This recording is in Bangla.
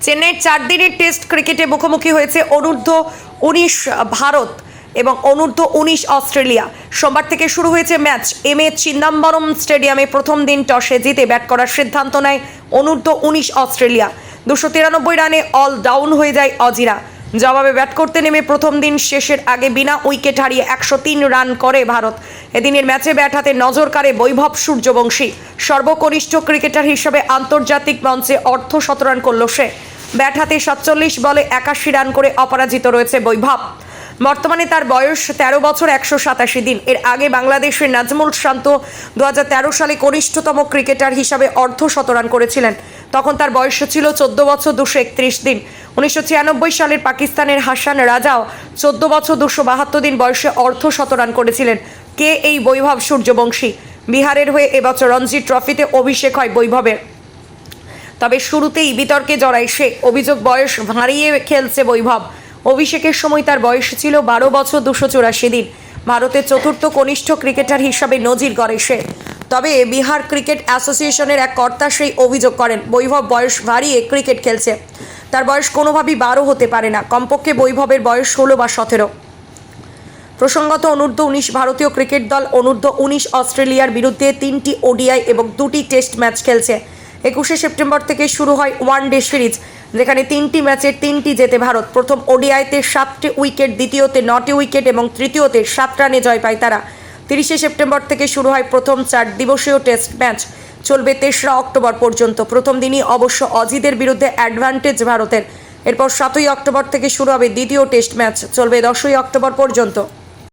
চেন্নাইয়ের 4 দিনের টেস্ট ক্রিকেটে মুখোমুখি হয়েছে অনূর্ধ্ব-19 ভারত এবং অনূর্ধ্ব-19 অস্ট্রেলিয়া। সোমবার থেকে শুরু হয়েছে ম্যাচ। এম এ চিদম্বরম স্টেডিয়ামে প্রথম দিন টসে জিতে ব্যাট করার সিদ্ধান্ত নেয় অনূর্ধ্ব-19 অস্ট্রেলিয়া। 293 রানে অল ডাউন হয়ে যায় অজিরা। জবাবে ব্যাট করতে নেমে প্রথম দিন শেষের আগে বিনা উইকেট হারিয়ে 103 রান করে ভারত। এদিনের ম্যাচে ব্যাট হাতে নজর কাড়ে বৈভব সূর্যবংশী। সর্বকনিষ্ঠ ক্রিকেটার হিসেবে আন্তর্জাতিক মঞ্চে অর্ধশতরান করল সে। ব্যাট হাতে 47 বলে 81 রান করে অপরাজিত রয়েছে বৈভব। বর্তমানে তার বয়স 13 বছর 187 দিন। এর আগে বাংলাদেশের নাজমুল শান্ত 2013 সালে কনিষ্ঠতম ক্রিকেটার হিসাবে অর্ধশতরান করেছিলেন। তখন তার বয়স ছিল 14 বছর 231 দিন। 1996 সালের পাকিস্তানের হাসান রাজাও 14 বছর 272 দিন বয়সে অর্ধশতরান করেছিলেন। কে এই বৈভব সূর্যবংশী? বিহারের হয়ে এবছর রঞ্জি ট্রফিতে অভিষেক হয় বৈভবের। তবে শুরুতেই বিতর্কে জড়ায় সে। অভিযোগ বয়স ভাঁড়িয়ে খেলছে বৈভব। অভিষেকের সময় তার বয়স ছিল 12 বছর 284 দিন। ভারতের চতুর্থ কনিষ্ঠ ক্রিকেটার হিসাবে নজির গড়ে সে। তবে বিহার ক্রিকেট অ্যাসোসিয়েশনের এক কর্তা সেই অভিযোগ করেন, বৈভব বয়স বাড়িয়ে ক্রিকেট খেলছে। তার বয়স কোনোভাবেই 12 হতে পারে না। কমপক্ষে বৈভবের বয়স 16 বা 17। প্রসঙ্গত, অনূর্ধ্ব-19 ভারতীয় ক্রিকেট দল অনূর্ধ্ব-19 অস্ট্রেলিয়ার বিরুদ্ধে 3টি ওডিআই এবং 2টি টেস্ট ম্যাচ খেলছে। 21শে সেপ্টেম্বর থেকে শুরু হয় ওয়ানডে সিরিজ, যেখানে 3টি ম্যাচের 3টি জেতে ভারত। প্রথম ওডিআইতে 7টি উইকেট, দ্বিতীয়তে 9টি উইকেট এবং তৃতীয়তে 7 রানে জয় পায় তারা। 30শে সেপ্টেম্বর থেকে শুরু হয় প্রথম 4 দিবসীয় টেস্ট ম্যাচ, চলবে 3রা অক্টোবর পর্যন্ত। প্রথম দিনই অবশ্য অজিদের বিরুদ্ধে অ্যাডভান্টেজ ভারতের। এরপর 7ই অক্টোবর থেকে শুরু হবে দ্বিতীয় টেস্ট ম্যাচ, চলবে 10ই অক্টোবর পর্যন্ত।